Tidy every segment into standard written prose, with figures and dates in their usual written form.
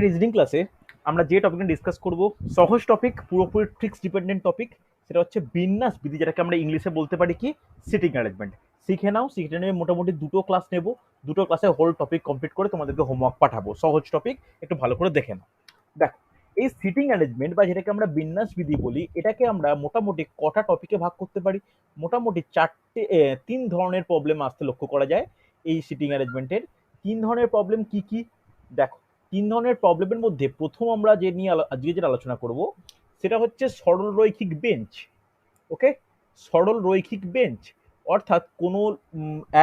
Reasoning ক্লাসে আমরা যে টপিকটা ডিসকাস করব সহজ টপিক, পুরোপুরি ট্রিক্স ডিপেন্ডেন্ট টপিক। সেটা হচ্ছে বিন্যাস বিধি, যেটাকে আমরা ইংলিশে বলতে পারি কি সিটিং অ্যারেঞ্জমেন্ট। শিখে নাও, শিখে নিয়ে মোটামুটি দুটো ক্লাস নেব, দুটো ক্লাসে হোল টপিক কমপ্লিট করে তোমাদেরকে হোমওয়ার্ক পাঠাবো। সহজ টপিক, একটু ভালো করে দেখে নাও। দেখো, এই সিটিং অ্যারেঞ্জমেন্ট বা যেটাকে আমরা বিন্যাস বিধি বলি, এটাকে আমরা মোটামুটি কটা টপিকে ভাগ করতে পারি? মোটামুটি তিন ধরনের প্রবলেম আসতে লক্ষ্য করা যায় এই সিটিং অ্যারেঞ্জমেন্টের। তিন ধরনের প্রবলেম কি কি? দেখো, তিন ধরনের প্রবলেমের মধ্যে প্রথম আমরা যে নিয়ে আজকে যেটা আলোচনা করব সেটা হচ্ছে সরল রৈখিক বেঞ্চ। ওকে, সরল রৈখিক বেঞ্চ অর্থাৎ কোনো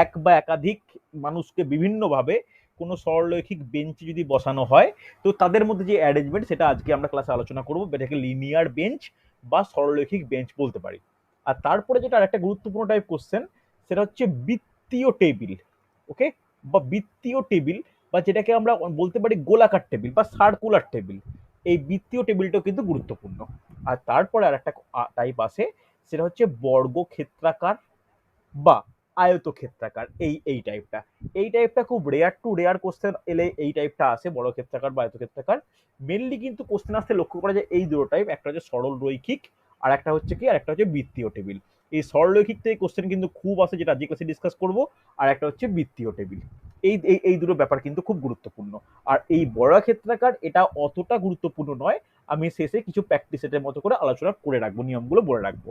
এক বা একাধিক মানুষকে বিভিন্নভাবে কোনো সরলরৈখিক বেঞ্চে যদি বসানো হয়, তো তাদের মধ্যে যে অ্যারেঞ্জমেন্ট সেটা আজকে আমরা ক্লাসে আলোচনা করবো। এটাকে লিনিয়ার বেঞ্চ বা সরলরৈখিক বেঞ্চ বলতে পারি। আর তারপরে যেটা আরেকটা গুরুত্বপূর্ণ টাইপ কোশ্চেন, সেটা হচ্ছে বৃত্তীয় টেবিল। ওকে, বা বৃত্তীয় টেবিল, বা যেটাকে আমরা বলতে পারি গোলাকার টেবিল বা সার্কুলার টেবিল। এই বৃত্তীয় টেবিলটাও কিন্তু গুরুত্বপূর্ণ। আর তারপরে আর একটা টাইপ আছে, সেটা হচ্ছে বর্গক্ষেত্রাকার বা আয়তক্ষেত্রাকার। এই টাইপটা, এই টাইপটা খুব রেয়ার টু রেয়ার কোশ্চেন এলে এই টাইপটা আসে, বর্গক্ষেত্রাকার বা আয়তক্ষেত্রাকার। মেনলি কিন্তু কোশ্চেন আসতে লক্ষ্য করা যায় এই দুটো টাইপ, একটা হচ্ছে সরল রৈখিক আর একটা হচ্ছে কি, আর একটা হচ্ছে বৃত্তীয় টেবিল। এই সরল রৈখিক থেকে কোশ্চেন কিন্তু খুব আসে, যেটা আজকে ক্লাসে ডিসকাস করবো। আর একটা হচ্ছে বৃত্তীয় টেবিল। এই দুটো ব্যাপার কিন্তু খুব গুরুত্বপূর্ণ। আর এই বর্গক্ষেত্রাকার এটা অতটা গুরুত্বপূর্ণ নয়, আমি শেষে কিছু প্র্যাকটিস সেটের মতো করে আলোচনা করে রাখবো, নিয়মগুলো বলে রাখবো।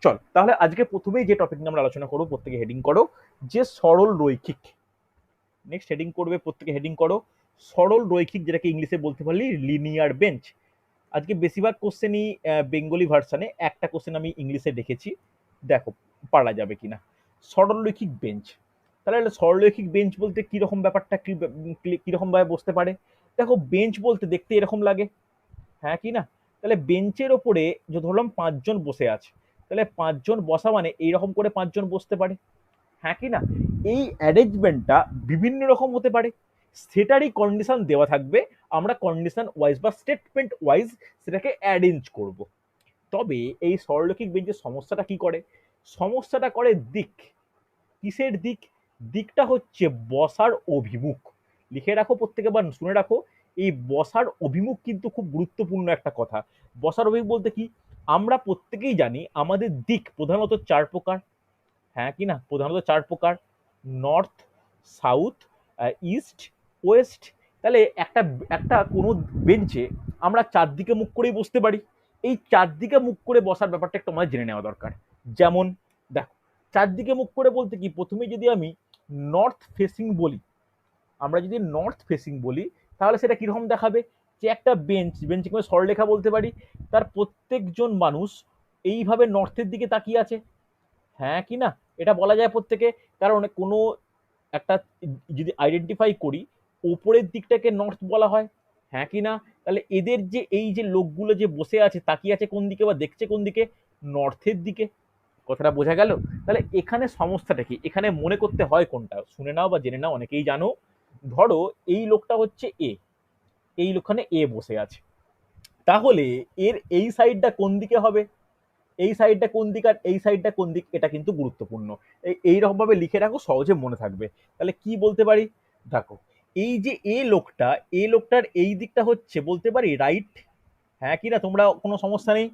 চল তাহলে আজকে প্রথমেই যে টপিক নিয়ে আমরা আলোচনা করবো, প্রত্যেকে হেডিং করো যে সরল রৈখিক। নেক্সট হেডিং করবে, প্রত্যেকে হেডিং করো সরল রৈখিক, যেটাকে ইংলিশে বলতে পারলি লিনিয়ার বেঞ্চ। আজকে বেশিরভাগ কোশ্চেনই বেঙ্গলি ভার্সানে, একটা কোশ্চেন আমি ইংলিশে দেখেছি, দেখো পারা যাবে কিনা। সরল রৈখিক বেঞ্চ, তাহলে সরল রৈখিক বেঞ্চ বলতে কিরকম ব্যাপারটা, কিরকম ভাবে বসতে পারে? দেখো, বেঞ্চ বলতে দেখতে এরকম লাগে, হ্যাঁ কি না? তাহলে বেঞ্চের ওপরে যে ধরলাম পাঁচজন বসে আছে, তাহলে পাঁচজন বসা মানে এইরকম করে পাঁচজন বসতে পারে, হ্যাঁ কি না? এই অ্যারেঞ্জমেন্টটা বিভিন্ন রকম হতে পারে, সেটারই কন্ডিশন দেওয়া থাকবে, আমরা কন্ডিশন ওয়াইজ বা স্টেটমেন্ট ওয়াইজ সেটাকে অ্যারেঞ্জ করব। তবে এই সরলরৈখিক বেঞ্চের সমস্যাটা কি করে? সমস্যাটা করে দিক। কিসের দিক? দিকটা হচ্ছে বসার অভিমুখ। লিখে রাখো প্রত্যেকে বা শুনে রাখো, এই বসার অভিমুখ কিন্তু খুব গুরুত্বপূর্ণ একটা কথা। বসার অভিমুখ বলতে কি? আমরা প্রত্যেকেই জানি আমাদের দিক প্রধানত চার প্রকার, হ্যাঁ কি না? প্রধানত চার প্রকার: নর্থ, সাউথ, ইস্ট, ওয়েস্ট। তাহলে একটা একটা কোনো বেঞ্চে আমরা চারদিকে মুখ করেই বসতে পারি। এই চারদিকে মুখ করে বসার ব্যাপারটা একটু আমাদের জেনে নেওয়া দরকার। যেমন দেখো, চারদিকে মুখ করে বলতে কি, প্রথমে যদি আমি নর্থ ফেসিং বলি, আমরা যদি নর্থ ফেসিং বলি, তাহলে সেটা কিরকম দেখাবে? যে একটা বেঞ্চে কোনো সরলরেখা বলতে পারি, তার প্রত্যেকজন মানুষ এইভাবে নর্থের দিকে তাকিয়ে আছে, হ্যাঁ কি না? এটা বলা যায় প্রত্যেকে, কারণ কোনো একটা যদি আইডেন্টিফাই করি, ওপরের দিকটাকে নর্থ বলা হয়, হ্যাঁ কি না? তাহলে এদের যে এই যে লোকগুলো যে বসে আছে, তাকিয়ে আছে কোন দিকে বা দেখছে কোন দিকে? নর্থের দিকে। কথাটা বোঝা গেল? তাহলে এখানে সমস্যাটা কি, এখানে মনে করতে হয় কোনটা, শুনে নাও বা জেনে নাও, অনেকেই জানো। ধরো এই লোকটা হচ্ছে এ, এই লোকখানে এ বসে আছে, তাহলে এর এই সাইডটা কোন দিকে হবে? এই সাইডটা কোন দিক আর এই সাইডটা কোন দিক, এটা কিন্তু গুরুত্বপূর্ণ। এইরকম ভাবে লিখে রাখো, সহজে মনে থাকবে। তাহলে কি বলতে পারি? দেখো, এই যে এ লোকটার এই দিকটা হচ্ছে বলতে পারি রাইট, হ্যাঁ কি না? তোমরা কোনো সমস্যা নেই।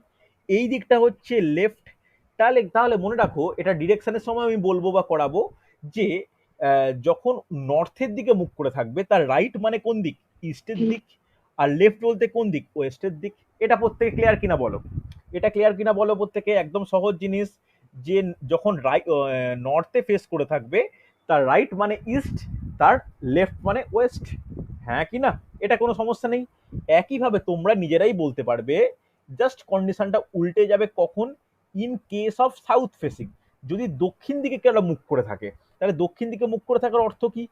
এই দিকটা হচ্ছে লেফট। তাহলে তাহলে মনে রাখো, এটা ডিরেকশনের সময় আমি বলবো বা করাবো যে যখন নর্থের দিকে মুখ করে থাকবে, তার রাইট মানে কোন দিক? ইস্টের দিক। আর লেফট বলতে কোন দিক? ওয়েস্টের দিক। এটা প্রত্যেকে ক্লিয়ার কিনা বলো? এটা ক্লিয়ার কিনা বলো প্রত্যেকে? একদম সহজ জিনিস, যে যখন নর্থে ফেস করে থাকবে, তার রাইট মানে ইস্ট, তার লেফট মানে ওয়েস্ট, হ্যাঁ কি না? এটা কোনো সমস্যা নেই। একইভাবে তোমরা নিজেরাই বলতে পারবে, জাস্ট কন্ডিশনটা উল্টে যাবে কখন? In case of south facing, যদি দক্ষিণ দিকে কেউ মুখ করে থাকে, তাহলে দক্ষিণ দিকে মুখ করে থাকার অর্থ কি?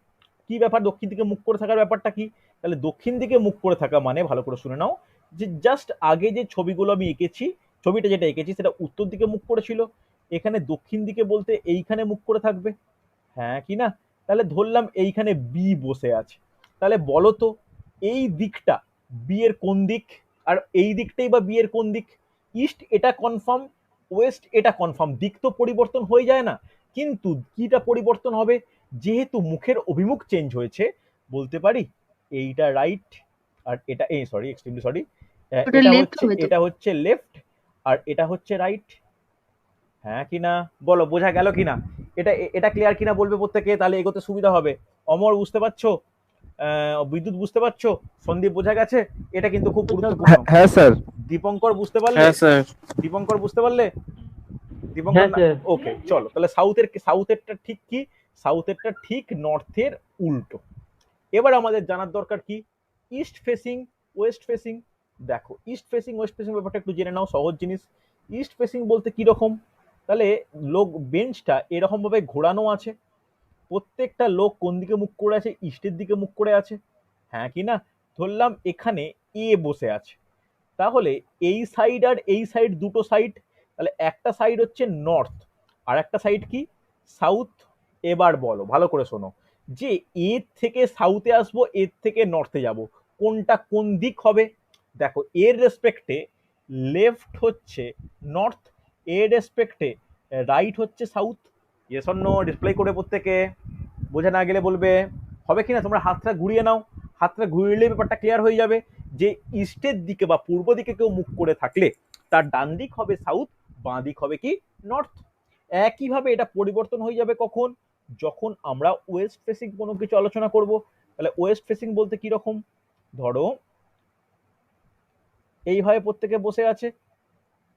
কি ব্যাপার দক্ষিণ দিকে মুখ করে থাকার ব্যাপারটা কি? তাহলে দক্ষিণ দিকে মুখ করে থাকা মানে, ভালো করে শুনে নাও, যে জাস্ট আগে যে ছবিগুলো আমি এঁকেছি, ছবিটা যেটা এঁকেছি সেটা উত্তর দিকে মুখ করেছিল, এখানে দক্ষিণ দিকে বলতে এইখানে মুখ করে থাকবে, হ্যাঁ কি না? তাহলে ধরলাম এইখানে বি বসে আছে, তাহলে বলো তো এই দিকটা বি এর কোন দিক? আর এই দিকটাই বা বি এর কোন দিক? ইস্ট এটা কনফার্ম, ওয়েস্ট এটা কনফার্ম, দিক তো পরিবর্তন হয়ে যায় না। কিন্তু কিটা পরিবর্তন হবে? যেহেতু মুখের অভিমুখ চেঞ্জ হয়েছে, বলতে পারি এইটা রাইট, আর এটা এই সরি এক্সট্রিমলি সরি, ওটা লেফট হবে তো। এটা হচ্ছে লেফট আর এটা হচ্ছে রাইট। হ্যাঁ কি না, বলো বোঝা গেল কিনা? এটা ক্লিয়ার কিনা বলবে প্রত্যেকে, তাহলে এগোতে সুবিধা হবে। অমর বুঝতে পারছো? বিদ্যুৎ বুঝতে পারছো? সন্দীপ বোঝা গেছে? এটা কিন্তু খুব গুরুত্বপূর্ণ। হ্যাঁ হ্যাঁ স্যার। দীপঙ্কর বুঝতে পারলে? হ্যাঁ স্যার। দীপঙ্কর বুঝতে পারলে? দীপঙ্কর হ্যাঁ না? স্যার। ওকে চলো, তাহলে সাউথেরটা ঠিক কি? সাউথেরটা ঠিক নর্থের উল্টো। এবার আমাদের জানার দরকার কি, ইস্ট ফেসিং, ওয়েস্ট ফেসিং। দেখো ইস্ট ফেসিং ওয়েস্ট ফেসিং ব্যাপারটা একটু জেনে নাও, সহজ জিনিস। ইস্ট ফেসিং বলতে কি রকম, তাহলে লোক বেঞ্চটা এরকম ভাবে ঘোরানো আছে, প্রত্যেকটা লোক কোন দিকে মুখ করে আছে, ইস্টের দিকে মুখ করে আছে। হ্যাঁ কি না? ধরলাম এখানে এ বসে আছে, তাহলে এই সাইড আর এই সাইড দুটো সাইড, তাহলে একটা সাইড হচ্ছে নর্থ আর একটা সাইড কি সাউথ। এবার বলো ভালো করে শোনো, যে এর থেকে সাউথে আসবো, এর থেকে নর্থে যাব, কোনটা কোন দিক হবে? দেখো এর রেসপেক্টে লেফট হচ্ছে নর্থ, এর রেসপেক্টে রাইট হচ্ছে south. Yes or no display করে প্রত্যেকে, বোঝা না গেলে বলবে। হবে কিনা তোমরা হাতটা ঘুরিয়ে নাও, হাতটা ঘুরিয়ে ব্যাপারটা ক্লিয়ার হয়ে যাবে যে ইস্টের দিকে বা পূর্ব দিকে কেউ মুখ করে থাকলে তার ডান দিক হবে সাউথ, বাঁ দিক হবে কি নর্থ। একইভাবে এটা পরিবর্তন হয়ে যাবে কখন, যখন আমরা ওয়েস্ট ফেসিং কোনো কিছু আলোচনা করব। তাহলে ওয়েস্ট ফেসিং বলতে কি রকম, ধরো এইভাবে প্রত্যেকে বসে আছে,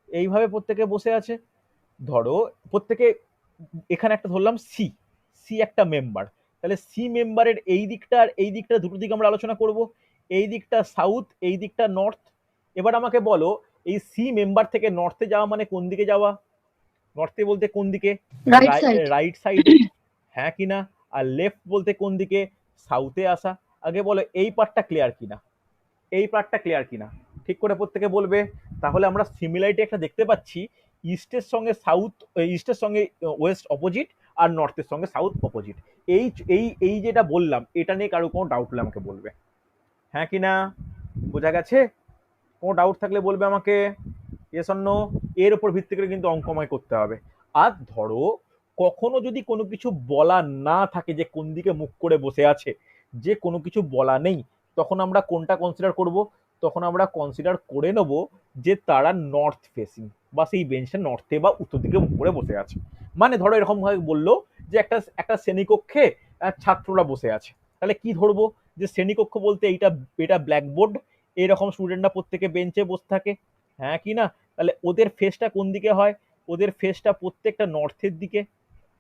এইভাবে প্রত্যেকে বসে আছে, ধরো প্রত্যেকে এখানে একটা ধরলাম সি, সি একটা মেম্বার, তাহলে সি মেম্বারের এই দিকটা আর এই দিকটা দুটো দিক আমরা আলোচনা করব। এই দিকটা সাউথ, এই দিকটা নর্থ। এবার আমাকে বলো এই সি মেম্বার থেকে নর্থে যাওয়া মানে কোন দিকে যাওয়া? নর্থে বলতে কোন দিকে? Right side. রাইট সাইডে। হ্যাঁ কিনা? আর লেফট বলতে কোন দিকে? সাউথে আসা। আগে বলো এই পার্টটা ক্লিয়ার কিনা, এই পার্টটা ক্লিয়ার কিনা, ঠিক করে প্রত্যেকে বলবে। তাহলে আমরা সিমিলারিটি একটা দেখতে পাচ্ছি, ইস্টের সঙ্গে সাউথ, ইস্টের সঙ্গে ওয়েস্ট অপোজিট আর নর্থের সঙ্গে সাউথ অপোজিট। এই এই এই যেটা বললাম এটা নিয়ে কারো কোনো ডাউট হলে আমাকে বলবে। হ্যাঁ কি না? বোঝা গেছে? কোনো ডাউট থাকলে বলবে আমাকে ইয়েস অর নো। এর উপর ভিত্তি করে কিন্তু অঙ্কময় করতে হবে। আর ধরো কখনো যদি কোনো কিছু বলা না থাকে যে কোন দিকে মুখ করে বসে আছে, যে কোনো কিছু বলা নেই, তখন আমরা কোনটা কনসিডার করব? তখন আমরা কনসিডার করে নেব যে তারা নর্থ ফেসিং, বা সেই বেঞ্চটা নর্থে বা উত্তর দিকে মুখ করে বসে আছে। মানে ধরো এরকম ভাবে বললো যে একটা একটা শ্রেণীকক্ষে ছাত্ররা বসে আছে, তাহলে কি ধরবো, যে শ্রেণীকক্ষ বলতে এইটা, এটা ব্ল্যাকবোর্ড, এরকম স্টুডেন্টরা প্রত্যেকে বেঞ্চে বসে থাকে। হ্যাঁ কি না? তাহলে ওদের ফেসটা কোন দিকে হয়? ওদের ফেসটা প্রত্যেকটা নর্থের দিকে।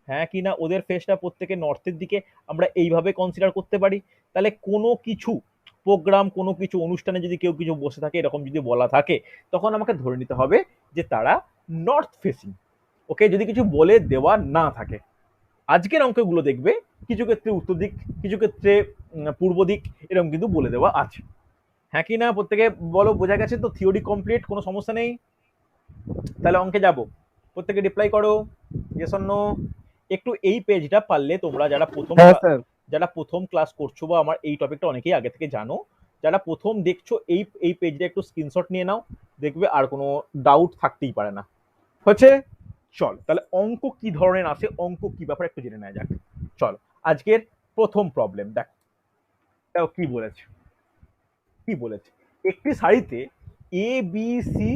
হ্যাঁ কি না? ওদের ফেসটা প্রত্যেকে নর্থের দিকে। আমরা এইভাবে কনসিডার করতে পারি। তাহলে কোনো কিছু প্রোগ্রাম, কোনো কিছু অনুষ্ঠানে যদি কেউ কিছু বসে থাকে, এরকম যদি বলা থাকে, তখন আমাকে ধরে নিতে হবে যে তারা নর্থ ফেসিং। ওকে, যদি কিছু বলে দেওয়া না থাকে। আজকের অঙ্কগুলো দেখবে কিছু ক্ষেত্রে উত্তর দিক, কিছু ক্ষেত্রে পূর্ব দিক, এরকম কিন্তু বলে দেওয়া আছে। হ্যাঁ কি না প্রত্যেকে বলো, বোঝা গেছে তো? থিওরি কমপ্লিট, কোনো সমস্যা নেই। তাহলে অঙ্কে যাব, প্রত্যেকে রিপ্লাই করো ইয়েস অর নো। একটু এই পেজটা পারলে তোমরা হ্যাঁ স্যার। যারা প্রথম ক্লাস করছো, বা আমার এই টপিকটা অনেকেই আগে থেকে জানো, যারা প্রথম দেখছো এই এই পেজটা একটু স্ক্রিনশট নিয়ে নাও, দেখবে আর কোনো ডাউট থাকতেই পারে না। হচ্ছে, চল তাহলে অঙ্ক কি ধরনের আসে, অঙ্ক কি ব্যাপার একটু জেনে নেওয়া যাক। চল আজকের প্রথম প্রবলেম দেখো, দেখো কি বলেছে, কি বলেছে। একটি সারিতে এ বি সি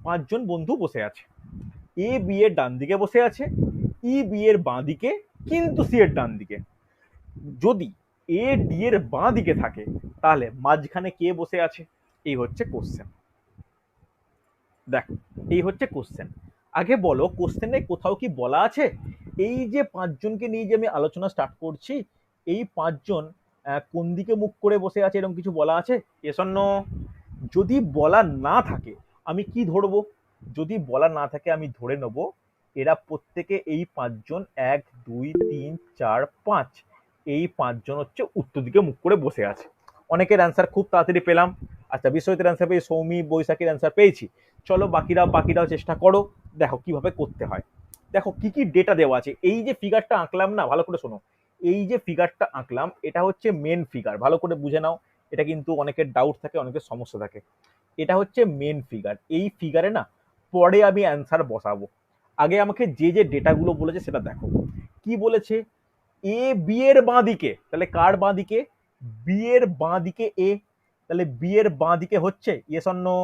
পাঁচজন বন্ধু বসে আছে। এ বি এর ডান দিকে বসে আছে, ই বি এর বাঁ দিকে, কিন্তু সি এর ডান দিকে। যদি এ ডি এর বাঁ দিকে থাকে, তাহলে মাঝখানে কে বসে আছে? এই হচ্ছে কোশ্চেন। দেখো এই হচ্ছে কোশ্চেন। আগে বলো কোশ্চেনে কোথাও কি বলা আছে এই যে পাঁচজনকে নিয়ে যে আমি আলোচনা স্টার্ট করছি, এই পাঁচজন কোন দিকে মুখ করে বসে আছে, এরকম কিছু বলা আছে? Yes or no? যদি বলা না থাকে আমি কি ধরবো? যদি বলা না থাকে আমি ধরে নেব এরা প্রত্যেকে, এই পাঁচজন, এক দুই তিন চার পাঁচ, এই পাঁচজন হচ্ছে উত্তর দিকে মুখ করে বসে আছে। অনেকের অ্যান্সার খুব তাড়াতাড়ি পেলাম। আচ্ছা বিশ্বজিতের অ্যান্সার পেয়েছি, সৌমি বৈশাখীর অ্যান্সার পেয়েছি। চলো বাকিরাও চেষ্টা করো, দেখো কিভাবে করতে হয়। দেখো কি কি ডেটা দেওয়া আছে, এই যে ফিগারটা আঁকলাম না, ভালো করে শোনো। এই যে ফিগারটা আঁকলাম এটা হচ্ছে মেন ফিগার, ভালো করে বুঝে নাও। এটা কিন্তু অনেকের ডাউট থাকে, অনেকের সমস্যা থাকে। এটা হচ্ছে মেন ফিগার। এই ফিগারে না পরে আমি অ্যান্সার বসাবো, আগে আমাকে যে যে ডেটাগুলো বলেছে সেটা দেখো। কি বলেছে? এ বি এর বাঁ দিকে, তাহলে কার বাঁ দিকে? বি এর বাঁ দিকে এ, তাহলে বি এর বাঁ দিকে হচ্ছে, ইয়েস অর নো?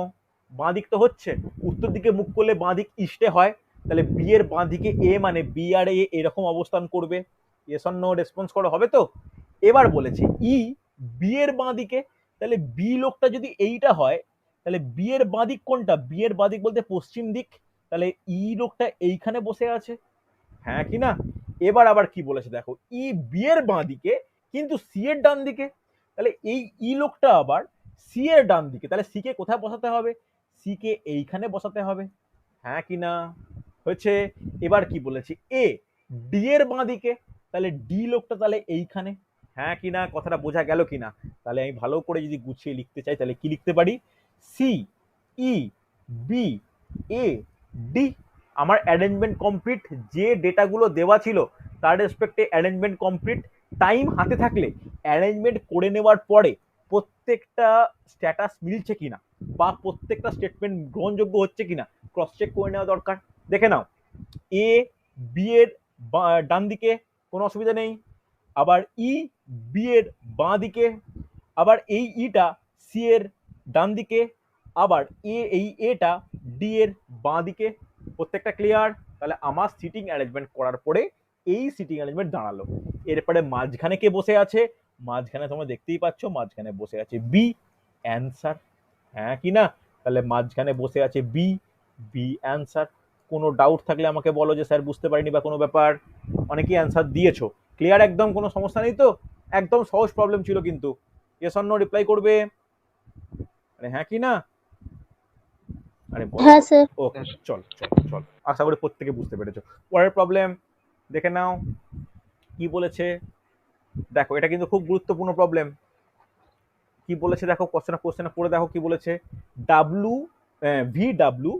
বাঁ দিক তো হচ্ছে, উত্তর দিকে মুখ করলে বাঁ দিক ইস্টে হয়, তাহলে বি এর বাঁ দিকে এ মানে বি আর এ এরকম অবস্থান করবে, ইয়েস অর নো? রেসপন্স করা হবে তো? এবার বলেছে ই বি এর বাঁ দিকে, তাহলে বি লোকটা যদি এইটা হয়, তাহলে বি এর বাঁ দিক কোনটা? বি এর বাঁ দিক বলতে পশ্চিম দিক, তাহলে ই লোকটা এইখানে বসে আছে, হ্যাঁ কি না? এবার আবার কি বলেছে দেখো, ই বি এর বাঁ দিকে কিন্তু সি এর ডান দিকে, তাহলে এই ই লোকটা আবার সি এর ডান দিকে, তাহলে সি কে কোথায় বসাতে হবে? সি কে এইখানে বসাতে হবে, হ্যাঁ কি না? হচ্ছে। এবার কি বলেছে, এ ডি এর বাঁ দিকে, তাহলে ডি লোকটা তাহলে এইখানে, হ্যাঁ কি না? কথাটা বোঝা গেল কি না? তাহলে আমি ভালো করে যদি গুছিয়ে লিখতে চাই তাহলে কি লিখতে পারি? C E B A D. আমার অ্যারেঞ্জমেন্ট কমপ্লিট, যে ডেটাগুলো দেওয়া ছিল তার রেসপেক্টে অ্যারেঞ্জমেন্ট কমপ্লিট। টাইম হাতে থাকলে অ্যারেঞ্জমেন্ট করে নেওয়ার পরে প্রত্যেকটা স্ট্যাটাস মিলছে কিনা বা প্রত্যেকটা স্টেটমেন্ট গ্রহণযোগ্য হচ্ছে কিনা ক্রস চেক করে নেওয়া দরকার। দেখে নাও, এ বি এর ডান দিকে, কোনো অসুবিধা নেই। আবার ই বি এর বাঁ দিকে, আবার এই ইটা সি এর ডান দিকে, আবার এই এটা ডি এর বাঁ দিকে, প্রত্যেকটা ক্লিয়ার? তাহলে আমার সিটিং অ্যারেঞ্জমেন্ট করার পরে এই সিটিং অ্যারেঞ্জমেন্ট দাঁড়ালো। এরপরে মাঝখানে কে বসে আছে? মাঝখানে তোমরা দেখতেই পাচ্ছ, মাঝখানে বসে আছে বি, অ্যান্সার, হ্যাঁ কি না? তাহলে মাঝখানে বসে আছে বি, বি অ্যান্সার। কোনো ডাউট থাকলে আমাকে বলো যে স্যার বুঝতে পারিনি বা কোনো ব্যাপার। অনেকেই অ্যান্সার দিয়েছো, ক্লিয়ার একদম, কোনো সমস্যা নেই তো? একদম সহজ প্রবলেম ছিল কিন্তু, ইয়েস অর নো রিপ্লাই করবে, আরে হ্যাঁ কি না? আরে বলো। হ্যাঁ স্যার। ওকে, চল চল চল, আশা করি প্রত্যেকে বুঝতে পেরেছো। পরের প্রবলেম দেখে নাও কি বলেছে। দেখো এটা কিন্তু খুব গুরুত্বপূর্ণ প্রবলেম। কি বলেছে দেখো, কোশ্চেন পড়ে দেখো কি বলেছে। W V W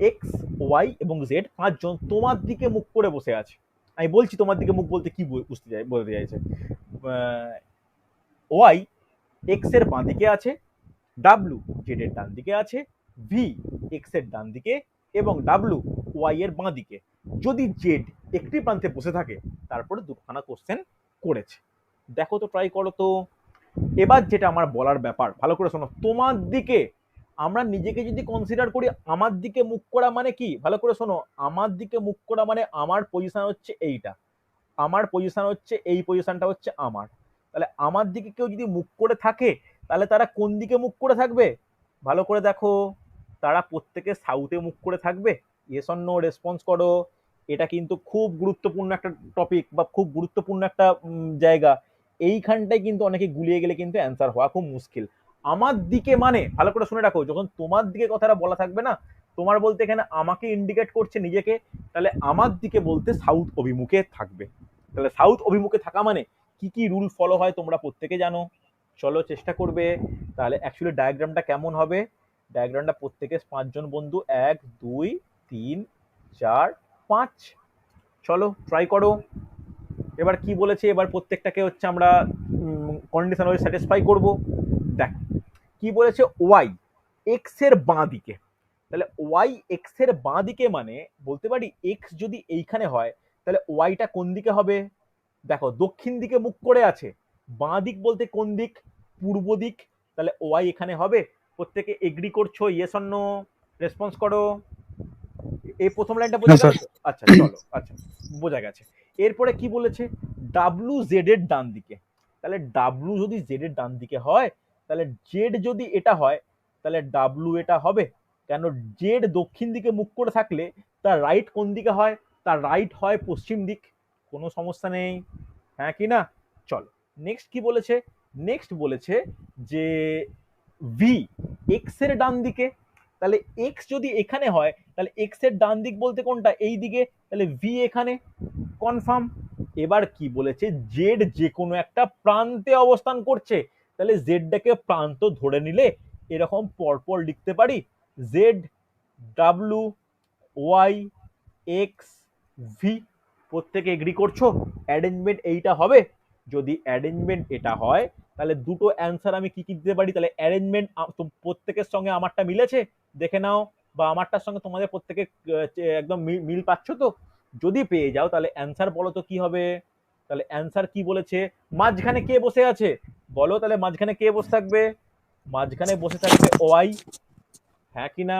X Y এবং জেড পাঁচজন তোমার দিকে মুখ করে বসে আছে। আমি বলছি তোমার দিকে মুখ বলতে কি বুঝতে চাই, বলতে চাইছে। ওয়াই এক্স এর বাঁ দিকে আছে, ডাব্লু জেড এর ডান দিকে আছে, ভি এক্স এর ডান দিকে এবং ডাব্লু ওয়াই এর বাঁ দিকে। যদি জেড একটি প্রান্তে বসে থাকে, তারপরে দুখানা কোশ্চেন করেছে। দেখো তো, ট্রাই করো তো। এবার যেটা আমার বলার ব্যাপার, ভালো করে শোনো, তোমার দিকে আমরা নিজেকে যদি কনসিডার করি, আমার দিকে মুখ করা মানে কি? ভালো করে শোনো, আমার দিকে মুখ করা মানে আমার পজিশন হচ্ছে এইটা, আমার পজিশন হচ্ছে এই পজিশনটা হচ্ছে আমার। তাহলে আমার দিকে কেউ যদি মুখ করে থাকে, তাহলে তারা কোন দিকে মুখ করে থাকবে? ভালো করে দেখো, তারা প্রত্যেকে সাউথে মুখ করে থাকবে, ইয়েস অর নো? রেসপন্স করো। এটা কিন্তু খুব গুরুত্বপূর্ণ একটা টপিক বা খুব গুরুত্বপূর্ণ একটা জায়গা। এইখানটায় কিন্তু অনেকে গুলিয়ে গেলে কিন্তু অ্যান্সার হওয়া খুব মুশকিল। আমার দিকে মানে ভালো করে শুনে রাখো, যখন তোমার দিকে কথাটা বলা থাকবে না, তোমার বলতে এখানে আমাকে ইন্ডিকেট করছে নিজেকে, তাহলে আমার দিকে বলতে সাউথ অভিমুখে থাকবে। তাহলে সাউথ অভিমুখে থাকা মানে কি কি রুল ফলো হয় তোমরা প্রত্যেকে জানো, চলো চেষ্টা করবে। তাহলে অ্যাকচুয়ালি ডায়াগ্রামটা কেমন হবে? ডায়াগ্রামটা প্রত্যেকে পাঁচজন বন্ধু, 1 2 3 4 5, চলো ট্রাই করো। এবার কি বলেছে, এবার প্রত্যেকটাকে হচ্ছে আমরা কন্ডিশন ওয়াইজ স্যাটিসফাই করব। দেখ কি বলেছে, ওয়াই এক্স এর বাঁ দিকে, তাহলে ওয়াই এক্স এর বাঁ দিকে মানে বলতে পারি এক্স যদি এইখানে হয়, তাহলে ওয়াইটা কোন দিকে হবে? দেখো দক্ষিণ দিকে মুখ করে আছে, বাঁ দিক বলতে কোন দিক? পূর্ব দিক, তাহলে ওয়াই এখানে হবে। প্রত্যেকে এগ্রি করছো, ইয়েস অর নো? রেসপন্স করো। এই প্রথম লাইনটা বোঝা গেল তো? আচ্ছা চলো, আচ্ছা বোঝা গেছে। এরপরে কি বলেছে, ডাব্লু জেড এর ডান দিকে, তাহলে ডাব্লু যদি জেড এর ডান দিকে হয়, তাহলে জেড যদি এটা হয়, তাহলে ডাব্লু এটা হবে। কেন? জেড দক্ষিণ দিকে মুখ করে থাকলে তার রাইট কোন দিকে হয়? তার রাইট হয় পশ্চিম দিক, কোনো সমস্যা নেই, হ্যাঁ কি না? চলো নেক্সট কি বলেছে, নেক্সট বলেছে যে ভি এক্স এর ডান দিকে, তাহলে এক্স যদি এখানে হয়, তাহলে এক্স এর ডান দিক বলতে কোনটা? এই দিকে, তাহলে ভি এখানে, কনফার্ম। এবার কি বলেছে, জেড যে কোনো একটা প্রান্তে অবস্থান করছে, তাহলে জেডটাকে প্রান্ত ধরে নিলে এরকম পরপর লিখতে পারি, Z W Y X V. প্রত্যেকে এগ্রি করছো অ্যারেঞ্জমেন্ট এইটা হবে? যদি অ্যারেঞ্জমেন্ট এটা হয়, তাহলে দুটো অ্যান্সার আমি কি কি দিতে পারি? তাহলে অ্যারেঞ্জমেন্ট প্রত্যেকের সঙ্গে আমারটা মিলেছে দেখে নাও, বা আমারটার সঙ্গে তোমাদের প্রত্যেকে একদম মিল পাচ্ছ তো? যদি পেয়ে যাও তাহলে অ্যান্সার বলো তো কি হবে? তাহলে অ্যান্সার কি বলেছে, মাঝখানে কে বসে আছে বলো, তাহলে মাঝখানে কে বসে থাকবে? মাঝখানে বসে থাকবে ওয়াই, হ্যাঁ কি না?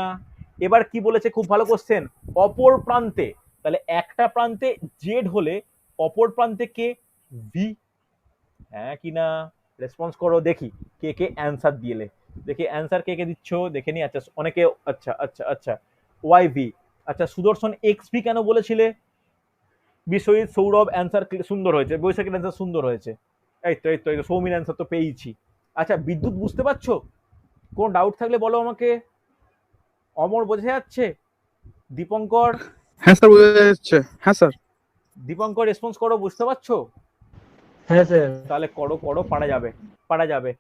এবার কি বলেছে, খুব ভালো কোশ্চেন, অপর প্রান্তে, তাহলে একটা প্রান্তে জেড হলে অপর প্রান্তে কে, ভি, হ্যাঁ কি না? রেসপন্স করো দেখি কে কে অ্যান্সার দিলে, দেখি অ্যান্সার কে কে দিচ্ছ দেখে নি। আচ্ছা অনেকে, আচ্ছা আচ্ছা আচ্ছা, ওয়াই ভি। আচ্ছা সুদর্শন এক্স ভি কেন বলেছিলে? বিশ্বজিৎ সৌরভ অ্যান্সার সুন্দর হয়েছে, বৈশাখীর অ্যান্সার সুন্দর হয়েছে। এই তো সৌমির অ্যান্সার তো পেয়েছি। আচ্ছা বিদ্যুৎ বুঝতে পারছো? কোনো ডাউট থাকলে বলো আমাকে। অমর বোঝা যাচ্ছে? দীপঙ্কর, হ্যাঁ স্যার, বোঝা যাচ্ছে। হ্যাঁ স্যার। দীপঙ্কর রেসপন্স করো, বুঝতে পারছো? হ্যাঁ স্যার। তাহলে করো করো, পারা যাবে, পারা যাবে,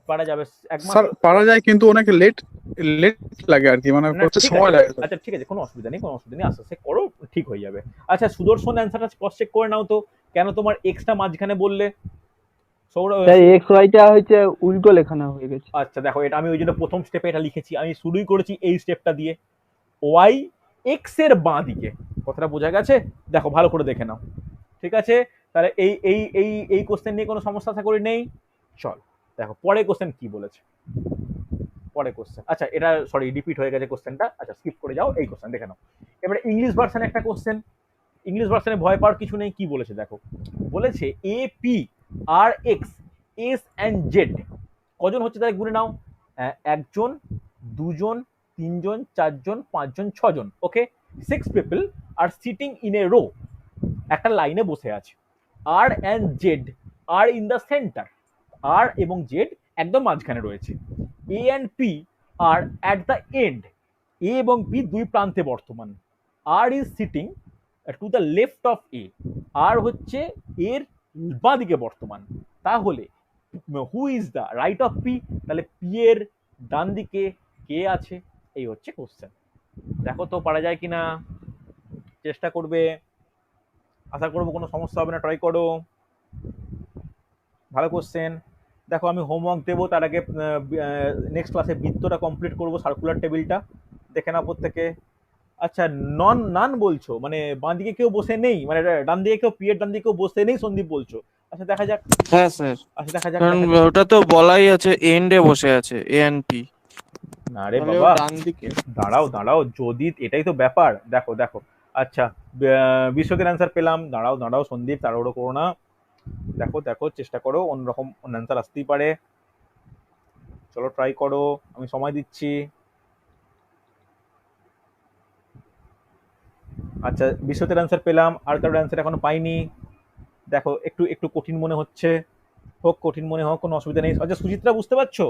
পারা যাবে স্যার একমাত্র। পারা যায়, কিন্তু অনেক লেট লেট লাগে আর কি, মানে না করতে ঠিক সময় আছে, লাগে। আচ্ছা ঠিক আছে, কোনো অসুবিধা নেই, কোনো অসুবিধা নেই, আস্তে আস্তে করো, ঠিক হয়ে যাবে। আচ্ছা সুদর্শন অ্যান্সারটা ক্রস চেক করে নাও তো, কেন তোমার এক্সটা মাঝখানে বললে? সৌরভ, তাই এক্স ওয়াইটা হচ্ছে উল্টো লেখানো হয়ে গেছে। আচ্ছা দেখো, এটা আমি ওই জন্য প্রথম স্টেপে এটা লিখেছি, আমি শুরুই করেছি এই স্টেপটা দিয়ে, ওয়াই এক্স এর বাঁ দিকে। কথাটা বোঝা গেছে? দেখো ভালো করে দেখে নাও, ঠিক আছে? তাহলে এই কোশ্চেন নিয়ে কোনো সমস্যা আশা করি নেই। চল দেখো পরে কোশ্চেন কি বলেছে, পরে কোশ্চেন, আচ্ছা এটা সরি রিপিট হয়ে গেছে কোশ্চেনটা, আচ্ছা স্কিপ করে যাও, এই কোশ্চেন দেখে নাও। এবারে ইংলিশ ভার্সনে একটা কোশ্চেন, ইংলিশ ভার্সনে ভয় পাওয়ার কিছু নেই। কি বলেছে দেখো, বলেছে A P R X S and Z কজন হচ্ছে তাই গুনে নাও। একজন, দুজন, তিনজন, চারজন, পাঁচজন, ছজন, okay. 6 people are sitting in a row, একটা লাইনে বসে আছে। R and Z are in the centre, R এবং জেড একদম মাঝখানে রয়েছে। A and P are at the end, A এবং পি দুই প্রান্তে বর্তমান। R is sitting to the left of A, R হচ্ছে এর বাঁ দিকে বর্তমান। তাহলে who is the right of P, তাহলে পি এর ডান দিকে কে আছে? এই হচ্ছে কোশ্চেন। দেখো তো পারা যায় কিনা, চেষ্টা করবে, আশা করবো কোনো সমস্যা হবে না, ট্রাই করো। ভালো কোশ্চেন। দেখো আমি হোমওয়ার্ক দেবো, তার আগে নেক্সট ক্লাসে বৃত্তটা কমপ্লিট করবো, সার্কুলার টেবিলটা দেখে নাও প্রত্যেকে। আচ্ছা নান বলছো, মানে বাঁ দিকে কেউ বসে নেই, মানে ডান দিকে কেউ, পিয়ের ডান দিকে কেউ বসে নেই, সন্দীপ বলছো। আচ্ছা দেখা যাক, হ্যাঁ স্যার, আচ্ছা দেখা যাক, কারণ দেখা যাক। ওটা তো বলাই আছে এন্ডে বসে আছে এএনপি, না রে তাহলে ও বাবা, ডান দিকে। দাঁড়াও দাঁড়াও, যদি এটাই তো ব্যাপার, দেখো দেখো। আচ্ছা বিশ্বদের অ্যান্সার পেলাম, দাঁড়াও দাঁড়াও সন্দীপ, তাড়াহুড়ো করো না, দেখো দেখো চেষ্টা করো, অন্যরকম অ্যান্সার আসতেই পারে, চলো ট্রাই করো, আমি সময় দিচ্ছি। আচ্ছা বিশ্বতের অ্যান্সার পেলাম, আর কারোর অ্যান্সার এখনো পাইনি। দেখো একটু একটু কঠিন মনে হচ্ছে, হোক কঠিন মনে হোক, কোনো অসুবিধা নেই। আচ্ছা সুচিত্রা বুঝতে পারছো?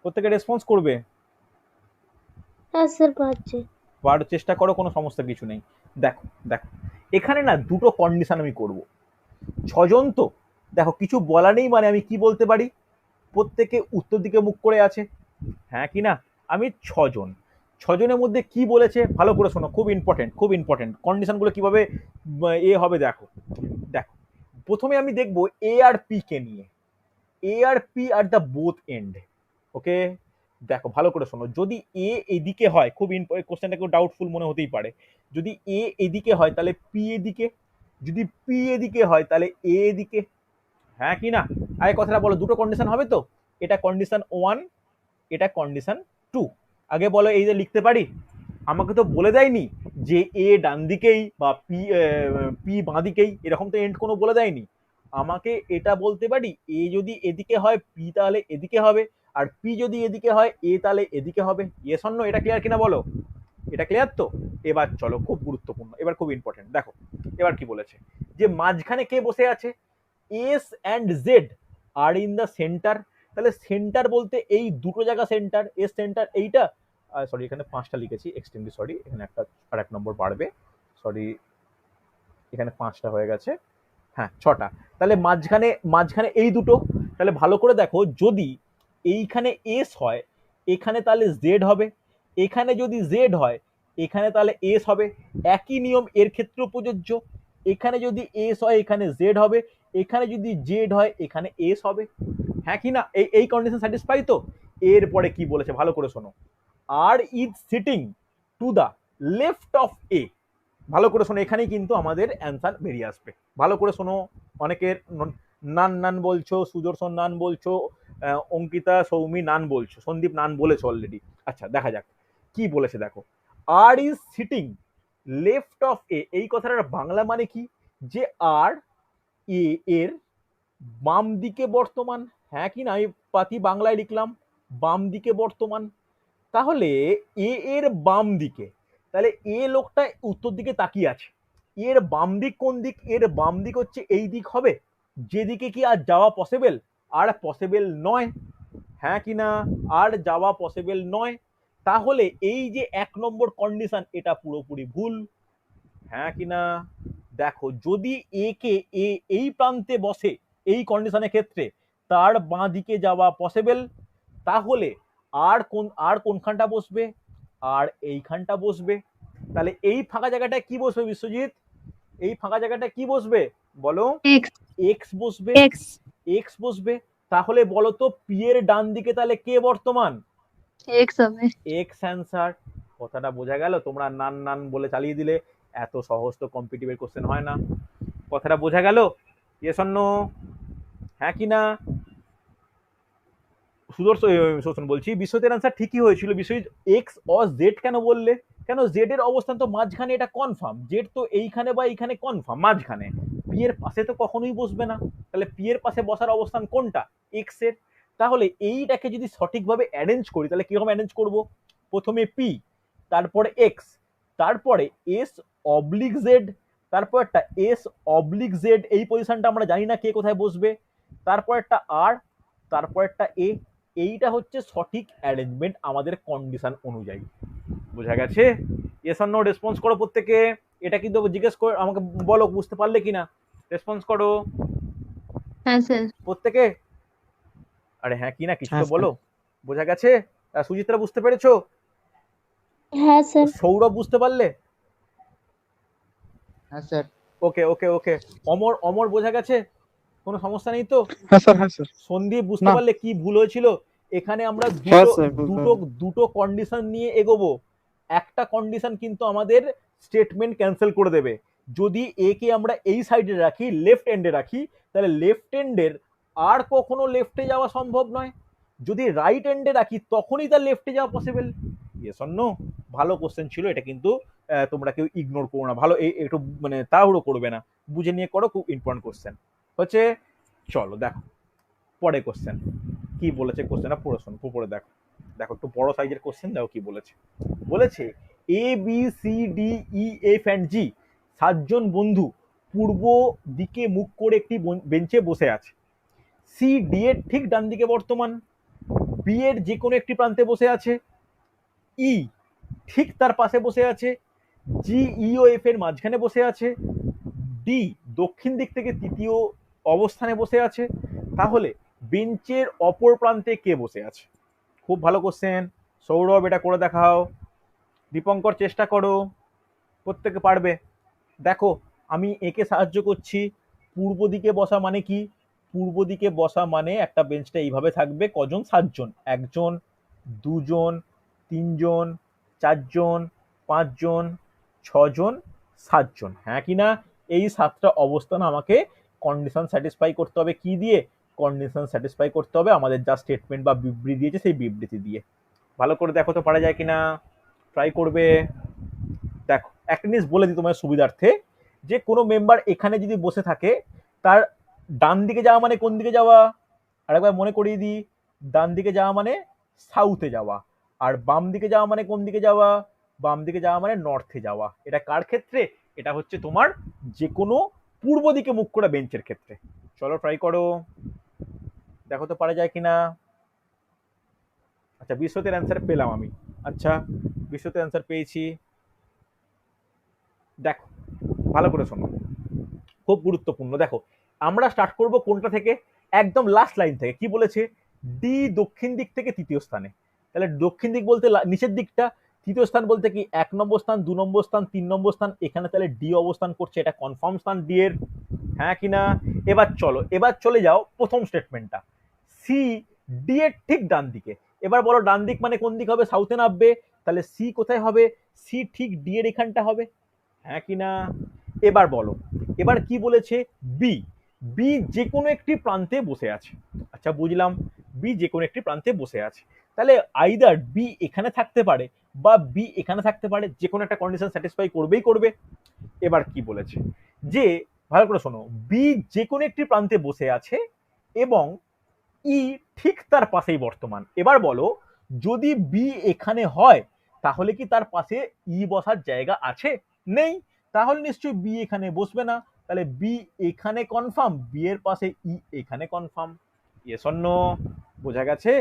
প্রত্যেকে রেসপন্স করবে, হ্যাঁ স্যার পাচ্ছি। পারার চেষ্টা করো, কোনো সমস্যা কিছু নেই। দেখো দেখো, এখানে না দুটো কন্ডিশন আমি করব। ছজন তো, দেখো কিছু বলা নেই, মানে আমি কি বলতে পারি, প্রত্যেকে উত্তর দিকে মুখ করে আছে, হ্যাঁ কি না? আমি ছজন, ছজনের মধ্যে কি বলেছে ভালো করে শোনো, খুব ইম্পর্টেন্ট, খুব ইম্পর্টেন্ট কন্ডিশনগুলো কিভাবে এ হবে। দেখো দেখো, প্রথমে আমি দেখবো এ আর পি কে নিয়ে, এ আর P are the both end, okay. দেখো ভালো করে শোনো, যদি এ এদিকে হয়, খুব কোশ্চেনটা একটু ডাউটফুল মনে হতেই পারে, যদি এ এদিকে হয় তাহলে পি এদিকে, যদি পি এদিকে হয় তাহলে এ এদিকে, হ্যাঁ কি না? আগে কথাটা বলো, দুটো কন্ডিশন হবে তো, এটা কন্ডিশন 1, এটা কন্ডিশন 2। আগে বলো এই যে লিখতে পারি, আমাকে তো বলে দেয়নি যে এ ডান দিকেই বা পি পি বাঁ দিকেই, এরকম তো এন্ড কোনো বলে দেয়নি। আমাকে এটা বলতে পারি, এ যদি এদিকে হয় পি তাহলে এদিকে হবে, আর পি যদি এদিকে হয় এ তাহলে এদিকে হবে। ইয়েস অর নো, এটা ক্লিয়ার কিনা বলো? এটা ক্লিয়ার তো? এবার চলো, খুব গুরুত্বপূর্ণ, এবার খুব ইম্পর্টেন্ট, দেখো এবার কি বলেছে, যে মাঝখানে কে বসে আছে, S and Z are in the centre. তাহলে সেন্টার বলতে এই দুটো জায়গা সেন্টার, এস সেন্টার এইটা, সরি এখানে 5টা লিখেছি, এক্সট্রিমলি সরি, এখানে একটা আর 1 নম্বর বাড়বে, সরি এখানে 5টা হয়ে গেছে, হ্যাঁ 6টা। তাহলে মাঝখানে মাঝখানে এই দুটো, তাহলে ভালো করে দেখো, যদি এইখানে এস হয় এখানে তাহলে জেড হবে, এখানে যদি জেড হয় এখানে তাহলে এস হবে। একই নিয়ম এর ক্ষেত্রেও প্রযোজ্য, এখানে যদি এস হয় এখানে জেড হবে, এখানে যদি জেড হয় এখানে এস হবে, হ্যাঁ কি না? এই কন্ডিশন স্যাটিসফাই তো? এরপরে কি বলেছে ভালো করে শোনো, R is sitting to the left of A. ভালো করে শোনো, এখানেই কিন্তু আমাদের অ্যান্সার বেরিয়ে আসবে, ভালো করে শোনো। অনেকের নান নান বলছো, সুদর্শন নান বলছো, অঙ্কিতা সৌমি নান বলছো, সন্দীপ নান বলেছো অলরেডি। আচ্ছা দেখা যাক কি বলেছে, দেখো আর ইজ সিটিং লেফট অফ এ, এই কথাটার বাংলা মানে কি, যে আর এ এর বাম দিকে বর্তমান। হ্যাঁ কি না, আমি পাতি বাংলায় লিখলাম বাম দিকে বর্তমান। তাহলে এ এর বাম দিকে, তাহলে এ লোকটা উত্তর দিকে তাকিয়ে আছে, এর বাম দিক কোন দিক, এর বাম দিক হচ্ছে এই দিক হবে, যেদিকে কি আর যাওয়া পসিবল, আর পসিবল নয়। হ্যাঁ কি না, আর যাওয়া পসিবল নয়। তাহলে এই যে 1 নম্বর কন্ডিশন এটা পুরোপুরি ভুল। হ্যাঁ কি না, দেখো যদি এ কে এই প্রান্তে বসে এই কন্ডিশনের ক্ষেত্রে তার বাঁ দিকে যাওয়া পসিবল, তাহলে আর কোনখানটা বসবে, আর এইখানটা বসবে। তাহলে এই ফাঁকা জায়গাটা কি বসবে বিশ্বজিৎ, এই ফাঁকা জায়গাটা কি বসবে বলো, এক্স এক্স বসবে, এক্স এক্স বসবে। তাহলে বলো তো পি এর ডান দিকে তাহলে কে বর্তমান, এক্স হবে। X answer. কথাটা বোঝা গেল, তোমরা নান নান বলে চালিয়ে দিলে, এত সহজ তো কম্পিটিটিভ কোশ্চেন হয় না। কথাটা বোঝা গেল, ইয়েস অর নো, হ্যাঁ কি না। সুদর্শন বলছি, বিশ্বজিতের অ্যান্সার ঠিকই হয়েছিল। বিশ্বজিৎ এক্স অ জেড কেন বললে, কেন জেড এর অবস্থান তো মাঝখানে, এটা কনফার্ম, জেড তো এইখানে বা এইখানে কনফার্ম মাঝখানে, পি এর পাশে তো কখনোই বসবে না। তাহলে পি এর পাশে বসার অবস্থান কোনটা, এক্স এর। তাহলে এইটাকে যদি সঠিকভাবে অ্যারেঞ্জ করি তাহলে কিরকম অ্যারেঞ্জ করব, প্রথমে পি, তারপরে এক্স, তারপরে এস অবলিক জেড, তারপর একটা এস অবলিক জেড, এই পজিশনটা আমরা জানি না কে কোথায় বসবে, তারপর একটা আর, তারপর একটা এ। এইটা হচ্ছে সঠিক অ্যারেঞ্জমেন্ট আমাদের কন্ডিশন অনুযায়ী। বোঝা গেছে, ইয়েস অর নো রেসপন্স করো প্রত্যেকে। এটা কিন্তু জিজ্ঞেস করে আমাকে বলো বুঝতে পারলে কিনা, রেসপন্স করো হ্যাঁ স্যার। প্রত্যেকে। আরে হ্যাঁ কি না কিছু হ্যাঁ, তো বলো। বোঝা গেছে, সুচিত্রা বুঝতে পেরেছো, হ্যাঁ স্যার। সৌরভ বুঝতে পারলে, হ্যাঁ স্যার। ওকে ওকে ওকে। অমর অমর বোঝা গেছে, কোনো সমস্যা নেই তো। হ্যাঁ স্যার, হ্যাঁ স্যার। সন্দীপ বুঝতে না। পারলে কি ভুল হয়েছিল, এখানে আমরা হ্যাঁ দুটো স্যার, বুঝতে দুটো দুটো কন্ডিশন নিয়ে এগোবো, একটা কন্ডিশন কিন্তু আমাদের স্টেটমেন্ট ক্যান্সেল করে দেবে। যদি এ কে আমরা এই সাইডে রাখি, লেফট এন্ডে রাখি, তাহলে লেফট এন্ডের আর কখনো লেফটে যাওয়া সম্ভব নয়, যদি রাইট এন্ডে রাখি তখনই তার লেফটে যাওয়া পসিবল। ইয়েস অর নো, ভালো কোশ্চেন ছিল এটা কিন্তু, তোমরা কেউ ইগনোর করো না, ভালো একটু মানে তাড়াহুড়ো করবে না, বুঝে নিয়ে করো, খুব ইম্পর্টেন্ট কোশ্চেন হচ্ছে। চলো দেখো পরে কোশ্চেন কি বলেছে, কোশ্চেনটা পড়ে শোনো, পড়ে দেখো, দেখো একটু বড় সাইজের কোশ্চেন, দেখো কি বলেছে। বলেছে A B C D E F and G 7জন বন্ধু পূর্ব দিকে মুখ করে একটি বেঞ্চে বসে আছে। সি ডি এর ঠিক ডান দিকে বর্তমান, বি এর যে কোনো একটি প্রান্তে বসে আছে, ই ঠিক তার পাশে বসে আছে, জি ই ও এফ এর মাঝখানে বসে আছে, ডি দক্ষিণ দিক থেকে তৃতীয় অবস্থানে বসে আছে। তাহলে বেঞ্চের অপর প্রান্তে কে বসে আছে, খুব ভালো কোশ্চেন। সৌরভ এটা করে দেখাও, দীপঙ্কর চেষ্টা করো, প্রত্যেকে পারবে। দেখো আমি একে সাহায্য করছি, পূর্ব দিকে বসা মানে কি, পূর্ব দিকে বসা মানে একটা বেঞ্চটা এইভাবে থাকবে, কজন, 7জন, 1জন 2জন 3জন 4জন 5জন 6জন 7জন, হ্যাঁ কি না। এই 7টা অবস্থান আমাকে কন্ডিশন স্যাটিসফাই করতে হবে, কি দিয়ে, কন্ডিশন স্যাটিসফাই করতে হবে আমাদের যা স্টেটমেন্ট বা বিবৃতি দিয়েছে সেই বিবৃতি দিয়ে। ভালো করে দেখো তো পারা যায় কিনা, ট্রাই করবে। দেখো একটা জিনিস বলে দিই তোমার সুবিধার্থে, যে কোনো মেম্বার এখানে যদি বসে থাকে তার ডান দিকে যাওয়া মানে কোন দিকে যাওয়া, আরেকবার মনে করিয়ে দিই, ডান দিকে যাওয়া মানে সাউথে যাওয়া, আর বাম দিকে যাওয়া মানে কোন দিকে যাওয়া, বাম দিকে যাওয়া মানে নর্থে যাওয়া। এটা কার ক্ষেত্রে, এটা হচ্ছে তোমার যে কোনো পূর্ব দিকে মুখ করা বেঞ্চের ক্ষেত্রে। চলো ট্রাই করো, দেখো তো পারা যায় কিনা। আচ্ছা বিশ্বতের অ্যান্সার পেলাম আমি, আচ্ছা বিশ্বতের অ্যান্সার পেয়েছি। দেখো ভালো করে শোনো, খুব গুরুত্বপূর্ণ। দেখো আমরা স্টার্ট করব কোনটা থেকে, একদম লাস্ট লাইন থেকে। কি বলেছে, ডি দক্ষিণ দিক থেকে তৃতীয় স্থানে। তাহলে দক্ষিণ দিক বলতে নিচের দিকটা, তৃতীয় স্থান বলতে কি 1 নম্বর স্থান, 2 নম্বর স্থান, 3 নম্বর স্থান, এখানে তাহলে ডি অবস্থান করছে, এটা কনফার্ম স্থান ডি এর, হ্যাঁ কিনা। এবার চলো, এবার চলে যাও প্রথম স্টেটমেন্টটা, সি ডি এর ঠিক ডান দিকে। এবার বলো ডান দিক মানে কোন দিক হবে, সাউথে নামবে, তাহলে সি কোথায় হবে, সি ঠিক ডি এর এখানটা হবে, হ্যাঁ কিনা। এবার বলো, এবার কি বলেছে, বি, বি যে কোনো একটি প্রান্তে বসে আছে। আচ্ছা বুঝলাম, বি যে কোনো একটি প্রান্তে বসে আছে। তাহলে আইদার বি এখানে থাকতে পারে বা বি এখানে থাকতে পারে, যে কোনো একটা কন্ডিশন স্যাটিসফাই করবেই করবে। এবার কি বলেছে যে ভালো করে শোনো, বি যে কোনো একটি প্রান্তে বসে আছে এবং ই ঠিক তার পাশেই বর্তমান। এবার বলো, যদি বি এখানে হয় তাহলে কি তার পাশে ই বসার জায়গা আছে? নেই, তাহলে নিশ্চয়ই বি এখানে বসবে না। তাহলে বি এখানে কনফার্ম, বি এর পাশে ই এখানে কনফার্ম। Yes or no? বোঝা গেছে?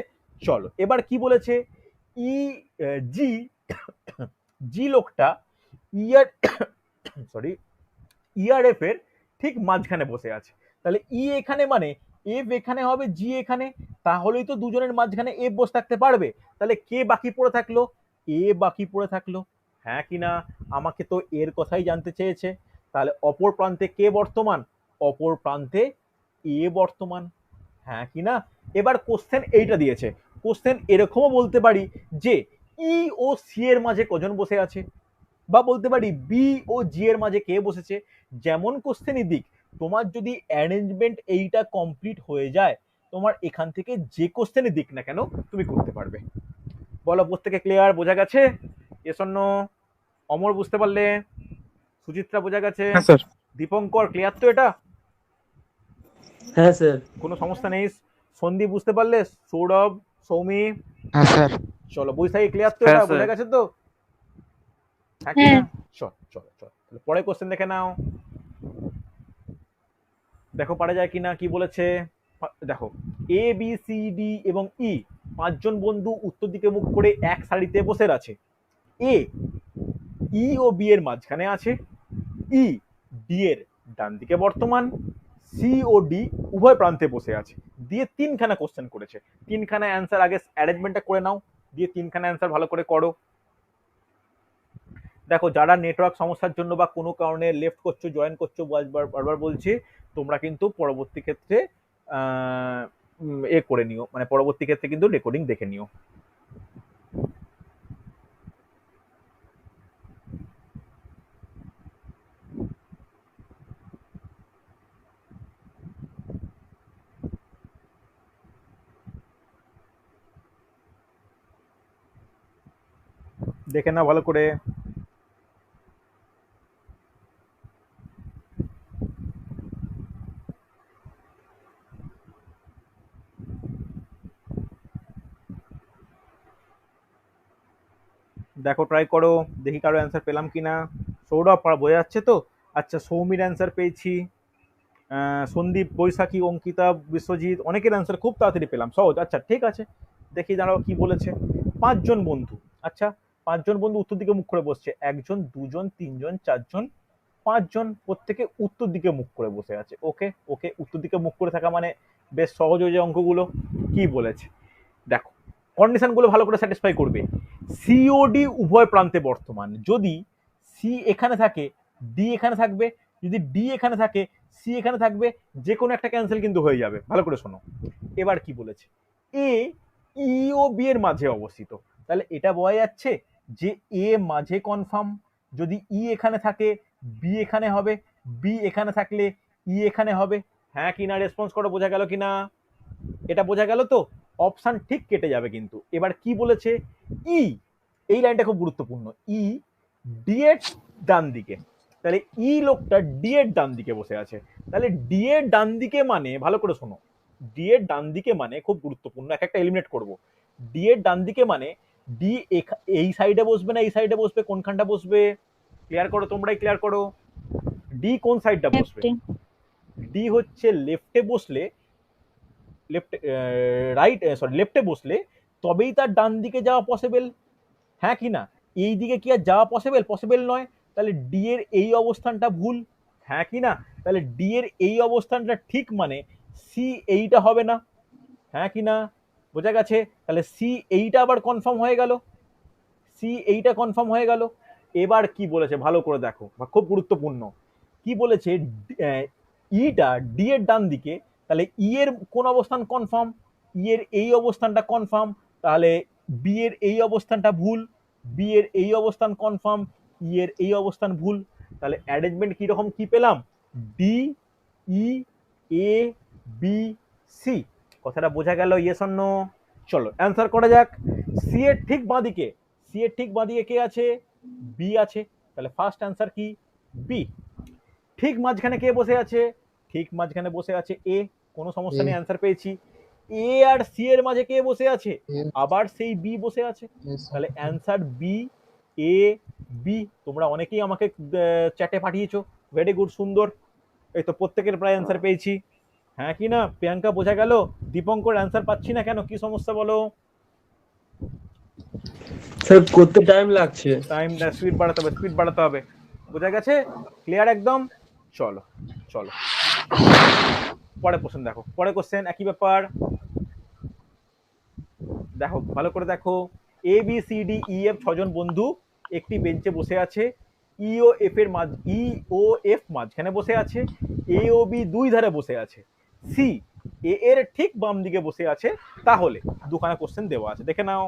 চলো এবার কি বলেছে, ই জি জি লোকটা ইয়ার সরি ইআরএফ এর ঠিক মাঝখানে বসে আছে। তাহলে ই এখানে মানে এফ এখানে হবে, জি এখানে, তাহলেই তো দুজনের মাঝখানে এফ বসে থাকতে পারবে। তাহলে কে বাকি পড়ে থাকলো? এ বাকি পড়ে থাকলো। হ্যাঁ কি না? আমাকে তো এর কথাই জানতে চেয়েছে। তাহলে অপর প্রান্তে কে বর্তমান? অপর প্রান্তে এ বর্তমান। হ্যাঁ কি না? এবার কোশ্চেন এইটা দিয়েছে, কোশ্চেন এরকমও বলতে পারি যে ই ও সি এর মাঝে কজন বসে আছে, বা বলতে পারি বি ও জি এর মাঝে কে বসেছে। যেমন কোশ্চেনই দিক, তোমার যদি অ্যারেঞ্জমেন্ট এইটা কমপ্লিট হয়ে যায়, তোমার এখান থেকে যে কোশ্চেনই দিক না কেন তুমি করতে পারবে। বলো প্রত্যেকে ক্লিয়ার? বোঝা গেছে? S or no? অমর বুঝতে পারলে? সুচিত্রা বোঝা গেছে? হ্যাঁ স্যার। দীপঙ্কর ক্লিয়ার তো এটা? হ্যাঁ স্যার। কোনো সমস্যা নেই? সন্দীপ বুঝতে পারলে? সৌরভ, সৌমি? হ্যাঁ স্যার। চলো বৈশাখী ক্লিয়ার তো? হ্যাঁ, এটা স্যার। বোঝা গেছে তো? হ্যাঁ কি হ্যাঁ। না? চল চল চল, তাহলে পরে কোশ্চেন দেখে নাও, দেখো পারা যায় কিনা। কি বলেছে দেখো, এ বি সি ডি এবং ই পাঁচজন বন্ধু উত্তর দিকে মুখ করে এক সারিতে বসে আছে। এ ই ও বি এর মাঝখানে আছে, ই ডি এর ডান দিকে বর্তমান, সি ও ডি উভয় প্রান্তে বসে আছে। দিয়ে তিনখানা কোশ্চেন করেছে, তিনখানা অ্যান্সার আগে অ্যারেঞ্জমেন্টটা করে নাও, দিয়ে তিনখানা অ্যান্সার ভালো করে করো। দেখো যারা নেটওয়ার্ক সমস্যার জন্য বা কোনো কারণে লেফট করছো, জয়েন করছো, বারবার বলছি, তোমরা কিন্তু পরবর্তী ক্ষেত্রে এ করে নিও, মানে পরবর্তী ক্ষেত্রে কিন্তু রেকর্ডিং দেখে নিও। দেখে নাও ভালো করে। দেখো ট্রাই করো, দেখি কারো অ্যান্সার পেলাম কিনা। সৌরভ বোঝা যাচ্ছে তো? আচ্ছা সৌমির অ্যান্সার পেয়েছি, সন্দীপ, বৈশাখী, অঙ্কিতা, বিশ্বজিৎ, অনেকের অ্যান্সার খুব তাড়াতাড়ি পেলাম, সহজ। আচ্ছা ঠিক আছে, দেখি দাঁড়াও কি বলেছে। পাঁচজন বন্ধু, আচ্ছা পাঁচজন বন্ধু উত্তর দিকে মুখ করে বসছে, একজন, দুজন, তিনজন, চারজন, পাঁচজন, প্রত্যেকে উত্তর দিকে মুখ করে বসে আছে। ওকে ওকে, উত্তর দিকে মুখ করে থাকা মানে বেশ সহজ হয়ে যায় অঙ্কগুলো। কি বলেছে দেখো, কন্ডিশনগুলো ভালো করে স্যাটিসফাই করবে। সিওডি উভয় প্রান্তে বর্তমান, যদি সি এখানে থাকে ডি এখানে থাকবে, যদি ডি এখানে থাকে সি এখানে থাকবে, যে কোনো একটা ক্যান্সেল কিন্তু হয়ে যাবে। ভালো করে শোনো, এবার কি বলেছে, এ ই ও বি এর মাঝে অবস্থিত, তাহলে এটা বোঝা যাচ্ছে যে এ মাঝে কনফার্ম। যদি ই এখানে থাকে বি এখানে হবে, বি এখানে থাকলে ই এখানে হবে। হ্যাঁ কিনা রেসপন্স করো, বোঝা গেল কিনা? এটা বোঝা গেল তো? অপশন ঠিক কেটে যাবে কিন্তু। এবার কি বলেছে, ই এই লাইনটা খুব গুরুত্বপূর্ণ, ই ডি এর ডান দিকে, তাহলে ই লোকটা ডি এর ডান দিকে বসে আছে। তাহলে ডি এর ডান দিকে মানে ভালো করে শোনো, ডি এর ডান দিকে মানে খুব গুরুত্বপূর্ণ, এক একটা এলিমিনেট করব। ডি এর ডান দিকে মানে ডি এই সাইডে বসবে না এই সাইডে বসবে, কোনখানটা বসবে? ক্লিয়ার করো, তোমরাই ক্লিয়ার করো। ডি কোন সাইডটা বসবে? লেফটে। ডি হচ্ছে লেফটে বসলে, লেফট রাইট সরি লেফটে বসলে তবেই তার ডান দিকে যাওয়া পসিবল। হ্যাঁ কি না? এই দিকে কি আর যাওয়া পসিবল? পসিবল নয়। তাহলে ডি এর এই অবস্থানটা ভুল। হ্যাঁ কি না? তাহলে ডি এর এই অবস্থানটা ঠিক মানে সি এইটা হবে না। হ্যাঁ কি না? বোঝা গেছে? তাহলে সি এইটা আবার কনফার্ম হয়ে গেল, সি এইটা কনফার্ম হয়ে গেল। এবার কি বলেছে ভালো করে দেখো, খুব গুরুত্বপূর্ণ। কি বলেছে, ইটা ডি এর ডান দিকে, তাহলে ই এর কোন অবস্থান কনফার্ম? ই এর এই অবস্থানটা কনফার্ম, তাহলে বি এর এই অবস্থানটা ভুল, বি এর এই অবস্থান কনফার্ম, ই এর এই অবস্থান ভুল। তাহলে অ্যারেঞ্জমেন্ট কি রকম কি পেলাম, D E A B C. কথাটা বোঝা গেল? Yes or no? চলো অ্যান্সার করা যাক। সি এর ঠিক বাঁদিকে, সি এর ঠিক বাঁদিকে কে আছে? বি আছে। তাহলে ফার্স্ট অ্যান্সার কি? বি। ঠিক মাঝখানে কে বসে আছে? ঠিক মাঝখানে বসে আছে এ। কোনো সমস্যা নেই, অ্যান্সার পেয়েছি। এ আর সি এর মাঝে কে বসে আছে? আবার সেই বি বসে আছে। তাহলে অ্যান্সার বি, এ, বি। তোমরা অনেকেই আমাকে চ্যাটে পাঠিয়েছো, ভেরি গুড, সুন্দর। এই তো প্রত্যেকের প্রায় অ্যান্সার পেয়েছি। হ্যাঁ কি না? প্রিয়াঙ্কা বোঝা গেল? দীপঙ্কর অ্যান্সার পাচ্ছি না কেন, কি সমস্যা বলো? স্যার করতে টাইম লাগছে। টাইম, স্পিড বাড়াতে হবে, স্পিড বাড়াতে হবে। বোঝা গেছে? ক্লিয়ার একদম? চলো চলো পরে কোশ্চেন দেখো, পরে কোশ্চেন একই ব্যাপার। দেখো ভালো করে দেখো, A B C D E F ছজন বন্ধু একটি বেঞ্চে বসে আছে। ই ও এফ এর মাঝ, ই ও এফ মাঝখানে বসে আছে। এ ও বি দুই ধারে বসে আছে। সি এ এর ঠিক বাম দিকে বসে আছে। তাহলে দুখানা কোশ্চেন দেওয়া আছে, দেখে নাও।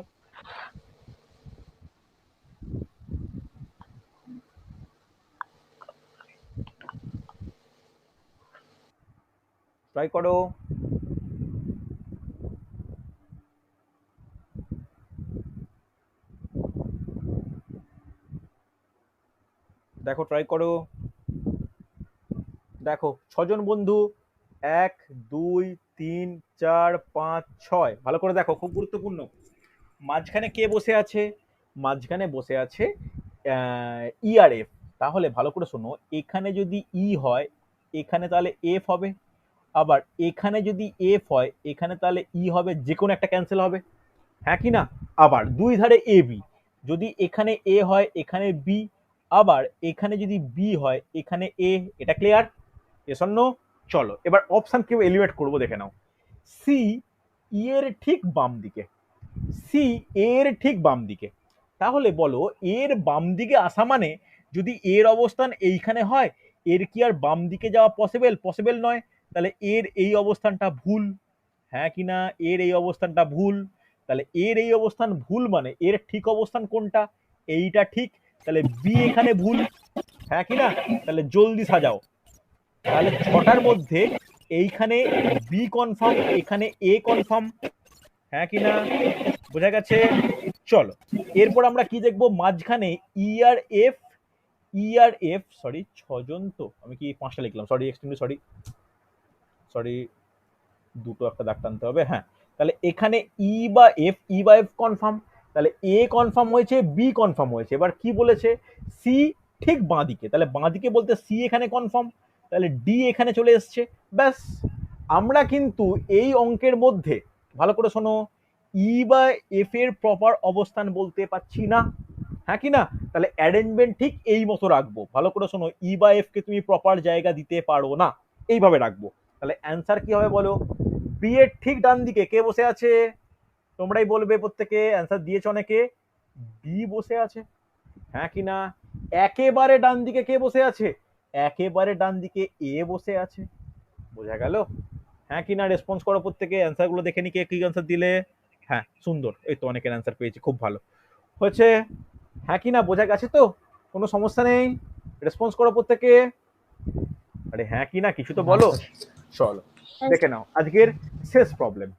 ট্রাই করো। দেখো ট্রাই করো। দেখো ছজন বন্ধু, 1 2 3 4 5 6, ভালো করে দেখো, খুব গুরুত্বপূর্ণ। মাঝখানে কে বসে আছে? মাঝখানে বসে আছে ই আর এফ। তাহলে ভালো করে শোনো, এখানে যদি ই হয় এখানে তাহলে এফ হবে, আবার এখানে যদি এফ হয় এখানে তাহলে ই হবে, যে কোনো একটা ক্যান্সেল হবে। হ্যাঁ কি না? আবার দুই ধারে এ বি, যদি এখানে এ হয় এখানে বি, আবার এখানে যদি বি হয় এখানে এ। এটা ক্লিয়ার? S or no? চলো এবার অপশন কেউ এলিমিনেট করবো, দেখে নাও। সি ই এর ঠিক বাম দিকে, সি এর ঠিক বাম দিকে। তাহলে বলো এর বাম দিকে আসা মানে, যদি এর অবস্থান এইখানে হয়, এর কি আর বাম দিকে যাওয়া পসিবল? পসিবল নয়। তাহলে এর এই অবস্থানটা ভুল। হ্যাঁ কি না? এর এই অবস্থানটা ভুল। তাহলে এর এই অবস্থান ভুল মানে এর ঠিক অবস্থান কোনটা? এইটা ঠিক। তাহলে বি এখানে ভুল। হ্যাঁ কি না? তাহলে জলদি সাজাও। তাহলে ছটার মধ্যে এইখানে বি কনফার্ম, এখানে এ কনফার্ম। হ্যাঁ কি না? বোঝা গেছে? চলো এরপর আমরা কি দেখবো? মাঝখানে ই আর এফ, ই আর এফ, সরি ছজন, তো আমি কি 5টা লিখলাম, সরি এক্সট্রিমলি সরি, সরি দুটো একটা দাগ টানতে হবে। হ্যাঁ, তাহলে এখানে ই বা এফ, ই বা এফ কনফার্ম। তাহলে এ কনফার্ম হয়েছে, বি কনফার্ম হয়েছে। এবার কি বলেছে? সি ঠিক বাঁ দিকে, তাহলে বাঁ দিকে বলতে সি এখানে কনফার্ম, তাহলে ডি এখানে চলে এসছে। ব্যাস, আমরা কিন্তু এই অঙ্কের মধ্যে ভালো করে শোনো, ই বা এফ এর প্রপার অবস্থান বলতে পারছি না। হ্যাঁ কি না? তাহলে অ্যারেঞ্জমেন্ট ঠিক এই মতো রাখবো। ভালো করে শোনো, ই বা এফ কে তুমি প্রপার জায়গা দিতে পারো না, এইভাবে রাখবো। তাহলে অ্যান্সার কি হবে বলো? বি এর ঠিক ডান দিকে কে বসে আছে? তোমরাই বলবে, প্রত্যেকে অ্যান্সার দিয়েছ অনেকে। বি বসে আছে। হ্যাঁ কি না? একেবারে ডান দিকে কে বসে আছে? একেবারে ডান দিকে এ বসে আছে। বোঝা গেল? হ্যাঁ কি না? রেসপন্স করো প্রত্যেকে, অ্যান্সার গুলো দেখে নি কে কি অ্যান্সার দিলে। হ্যাঁ সুন্দর, এই তো অনেকের অ্যান্সার পেয়েছি, খুব ভালো হয়েছে। হ্যাঁ কি না? বোঝা গেছে তো? কোনো সমস্যা নেই? রেসপন্স করো প্রত্যেকে। আরে হ্যাঁ কি না, কিছু তো বলো। চলো দেখে নাও আজকের শেষ প্রবলেম।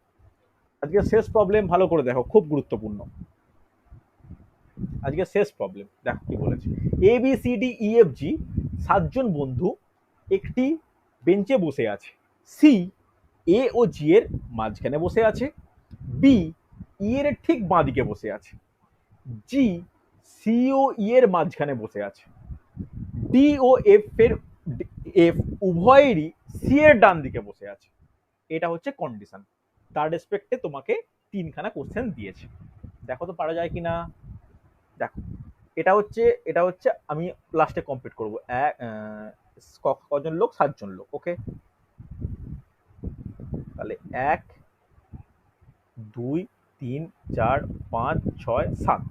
আজকের শেষ প্রবলেম ভালো করে দেখো, খুব গুরুত্বপূর্ণ। আজকের শেষ প্রবলেম দেখো কি বলেছে। A B C D E F G 7জন বন্ধু একটি বেঞ্চে বসে আছে। সি এ ও জি এর মাঝখানে বসে আছে। বি ই এর ঠিক বাঁ দিকে বসে আছে। জি সি ও ই এর মাঝখানে বসে আছে। ডি ও এফ এর, এফ উভয়েরই সি এর ডান দিকে বসে আছে। এটা হচ্ছে কন্ডিশন। তার রেসপেক্টে তোমাকে 3খানা কোশ্চেন দিয়েছে। দেখো তো পারা যায় কিনা। দেখো এটা হচ্ছে আমি লাস্টে কমপ্লিট করবো। কজন লোক? 7জন লোক। ওকে, তাহলে 1 2 3 4 5 6 7,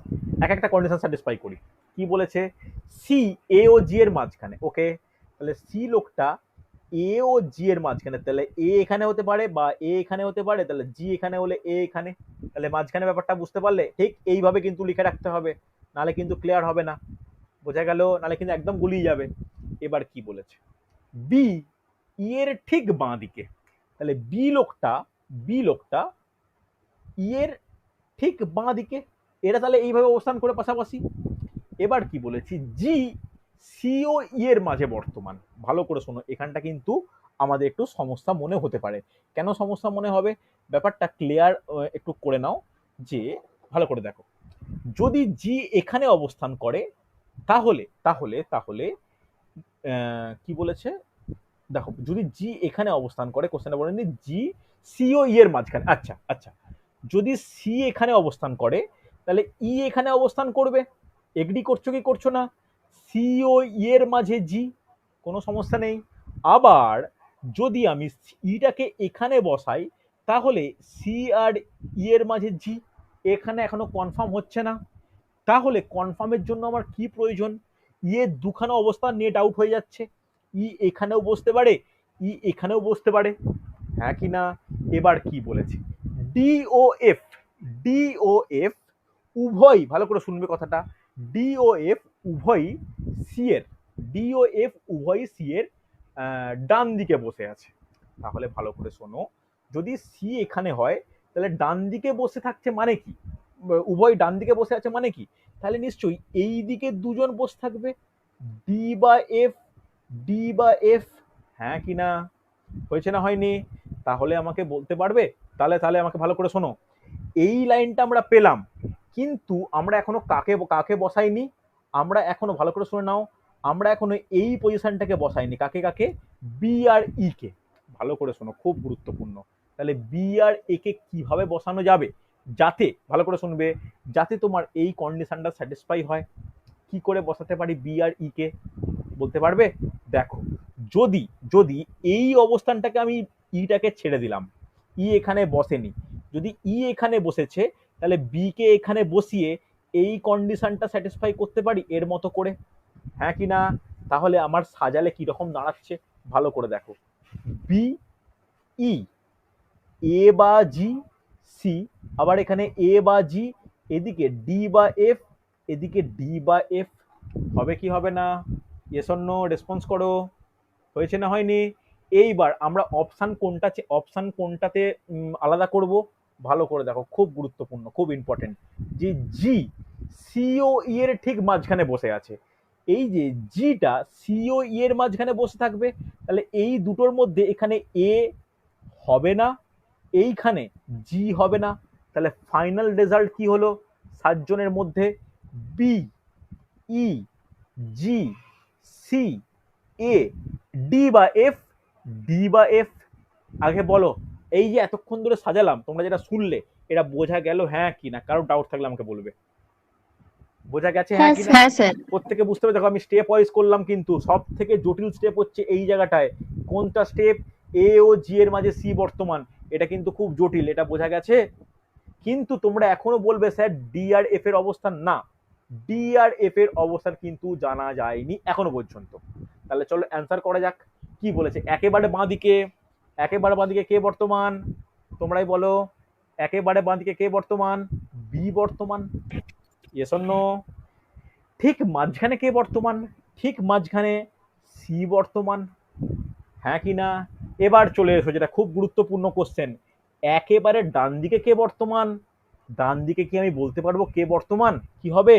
এক একটা কন্ডিশন স্যাটিসফাই করি। কি বলেছে? সি এ ও জি এর মাঝখানে। ওকে, তাহলে সি লোকটা এ ও জি এর মাঝখানে, তাহলে এ এখানে হতে পারে বা এ এখানে হতে পারে, তাহলে জি এখানে হলে এ এখানে। তাহলে মাঝখানে ব্যাপারটা বুঝতে পারলে? ঠিক এইভাবে কিন্তু লিখে রাখতে হবে, নালে কিন্তু ক্লিয়ার হবে না। বোঝা গেল? নালে কিন্তু একদম গুলিয়ে যাবে। এবার কি বলেছে? বি ই এর ঠিক বাঁ দিকে, তাহলে বি লোকটা বি লোকটা ই এর ঠিক বাঁ দিকে, এরা তাহলে এইভাবে অবস্থান করে পাশাপাশি। এবার কি বলেছি, জি সি ও ই এর মাঝে বর্তমান। ভালো করে শোনো, এখানটা কিন্তু আমাদের একটু সমস্যা মনে হতে পারে। কেন সমস্যা মনে হবে, ব্যাপারটা ক্লিয়ার একটু করে নাও। যে ভালো করে দেখো, যদি জি এখানে অবস্থান করে তাহলে তাহলে তাহলে কি বলেছে দেখো, যদি জি এখানে অবস্থান করে, কোশ্চেনটা বলেনি জি সি ও ই এর মাঝখানে। আচ্ছা আচ্ছা, যদি সি এখানে অবস্থান করে তাহলে ই এখানে অবস্থান করবে। এগ্রি করছো কি করছো না? সি ও ই এর মাঝে জি, কোনো সমস্যা নেই। আবার যদি আমি ইটাকে এখানে বসাই তাহলে সি আর ই এর মাঝে জি, এখানে এখনো কনফার্ম হচ্ছে না। তাহলে কনফার্মের জন্য আমার কি প্রয়োজন? ই এর দুখানা অবস্থান নিয়ে ডাউট হয়ে যাচ্ছে। ই এখানেও বসতে পারে, ই এখানেও বসতে পারে, হ্যাঁ কি না? এবার কি বলেছে, ডিওএফ, ডিওএফ উভয়, ভালো করে শুনবে কথাটা, ডিওএফ উভয় সি এর, ডিওএফ উভয় সি এর ডান দিকে বসে আছে। তাহলে ভালো করে শোনো, যদি সি এখানে হয় তাহলে ডান দিকে বসে থাকছে মানে কি, উভয় ডান দিকে বসে আছে মানে কি, তাহলে নিশ্চয়ই এই দিকে দুজন বসে থাকবে, ডি বা এফ, ডি বা এফ, হ্যাঁ কি না? হয়েছে না হয়নি? তাহলে আমাকে বলতে পারবে? তাহলে তাহলে আমাকে ভালো করে শোনো, এই লাইনটা আমরা পেলাম, কিন্তু আমরা এখনো কাকে কাকে বসাইনি, আমরা এখনো, ভালো করে শুনে নাও, আমরা এখনো এই পজিশনটাকে বসাইনি। কাকে কাকে? বি আর ই কে। ভালো করে শোনো, খুব গুরুত্বপূর্ণ। তাহলে বি আর এ কে কিভাবে বসানো যাবে, যাতে, ভালো করে শুনবে, যাতে তোমার এই কন্ডিশনটা স্যাটিসফাই হয়। কি করে বসাতে পারি বি আর ই কে, বলতে পারবে? দেখো, যদি যদি এই অবস্থানটাকে আমি ইটাকে ছেড়ে দিলাম, ই এখানে বসেনি, যদি ই এখানে বসেছে তাহলে বি কে এখানে বসিয়ে এই কন্ডিশনটা স্যাটিসফাই করতে পারি এর মতো করে, হ্যাঁ কি না? তাহলে আমার সাজালে কি রকম দাঁড়াচ্ছে ভালো করে দেখো, বি ই, এ বা জি সি, আবার এখানে এ বা জি, এদিকে ডি বা এফ, এদিকে ডি বা এফ। হবে কি হবে না? ইয়েস অর নো রেসপন্স করো। হয়েছে না হয়নি? এইবার আমরা অপশন কোনটাতে আলাদা করব, ভালো করে দেখো, খুব গুরুত্বপূর্ণ, খুব ইম্পর্টেন্ট। যে জি সিও ই এর ঠিক মাঝখানে বসে আছে, এই যে জিটা সিও ই এর মাঝখানে বসে থাকবে, তাহলে এই দুটোর মধ্যে এখানে এ হবে না, এইখানে জি হবে না। তাহলে ফাইনাল রেজাল্ট কি হলো? 7 জনের মধ্যে B E G C A D বা এফ, ডি বা এফ। আগে বলো, এই যে এতক্ষণ ধরে সাজালাম, তোমরা যেটা শুনলে এটা বোঝা গেল হ্যাঁ কি না? কারো ডাউট থাকলে আমাকে বলবে। বোঝা গেছে হ্যাঁ হ্যাঁ কি না? স্যার। হ্যাঁ স্যার। প্রত্যেকে বুঝতে হবে। দেখো আমি স্টেপ ওয়াইজ করলাম, কিন্তু সব থেকে জটিল স্টেপ হচ্ছে এই জায়গাটায়। কোনটা স্টেপ? এ ও জি এর মাঝে সি বর্তমান, এটা কিন্তু খুব জটিল, এটা বোঝা গেছে। কিন্তু তোমরা এখনো বলবে স্যার ডি আর এফ এর অবস্থান না, ডি আর এফ এর অবস্থান কিন্তু জানা যায়নি এখনো পর্যন্ত। তাহলে চলো অ্যান্সার করা যাক। কি বলেছে? একেবারে বাঁদিকে, একেবারে বাঁদিকে কে বর্তমান? তোমরাই বলো, একেবারে বাঁদিকে কে বর্তমান? বি বর্তমান। Yes or no? ঠিক মাঝখানে কে বর্তমান? ঠিক মাঝখানে সি বর্তমান, হ্যাঁ কি না? এবার চলে এসো যেটা খুব গুরুত্বপূর্ণ কোশ্চেন, একেবারে ডান দিকে কে বর্তমান? ডান দিকে কি আমি বলতে পারবো কে বর্তমান? কি হবে?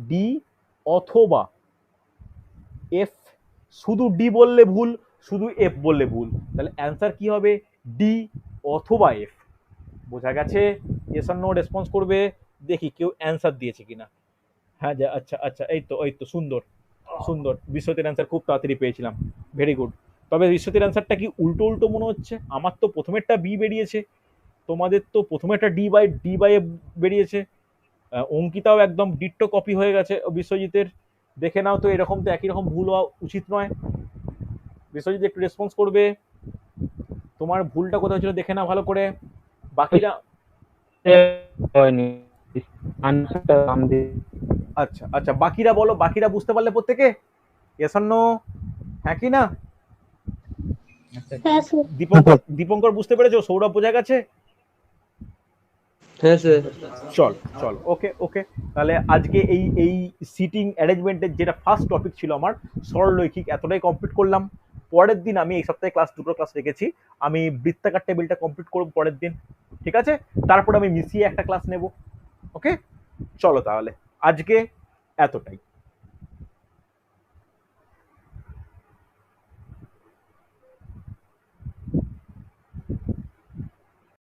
ডি অথবা এফ। শুধু ডি বললে ভুল, শুধু এফ বললে ভুল। তাহলে অ্যান্সার কি হবে? ডি অথবা এফ। বোঝা গেছে? ইয়েস অর নো রেসপন্স করবে। দেখি কেউ অ্যান্সার দিয়েছে কিনা। হ্যাঁ, আচ্ছা আচ্ছা, এই তো সুন্দর সুন্দর। বিশ্বজিতের অ্যান্সার খুব তাড়াতাড়ি পেয়েছিলাম, ভেরি গুড। তবে বিশ্বজিতের অ্যান্সারটা কি উল্টো উল্টো মনে হচ্ছে? আমার তো প্রথমেরটা বি বেরিয়েছে, তোমাদের তো প্রথমেরটা ডি বাই এফ বেরিয়েছে। অঙ্কিতাও একদম ডিট্টো কপি হয়ে গেছে বিশ্বজিতের। দেখে নাও তো, এরকম তো একই রকম ভুল হওয়া উচিত নয়। বিশ্বজিৎ একটু রেসপন্স করবে, তোমার ভুলটা কোথায় ছিল দেখে নাও ভালো করে। বাকিরা হয়নি আনসারটা নাম দিয়ে আচ্ছা আচ্ছা, বাকিরা বলো, বাকিরা বুঝতে পারলে প্রত্যেকে? Yes or no? হ্যাঁ কি না? হ্যাঁ স্যার। দীপঙ্কর বুঝতে পেরেছো? সৌরভ বোঝা গেছে? হ্যাঁ স্যার। চল চল, ওকে ওকে। তাহলে আজকে এই এই সিটিং অ্যারেঞ্জমেন্টের যেটা ফার্স্ট টপিক ছিল আমার, সরলরৈখিক, এতটাই কমপ্লিট করলাম। পরের দিন আমি এই সপ্তাহে দুটো ক্লাস রেখেছি, আমি বৃত্তাকার টেবিলটা কমপ্লিট করবো পরের দিন, ঠিক আছে? তারপর আমি মিশিয়ে একটা ক্লাস নেব। ওকে, চলো তাহলে আজকে এতটাই।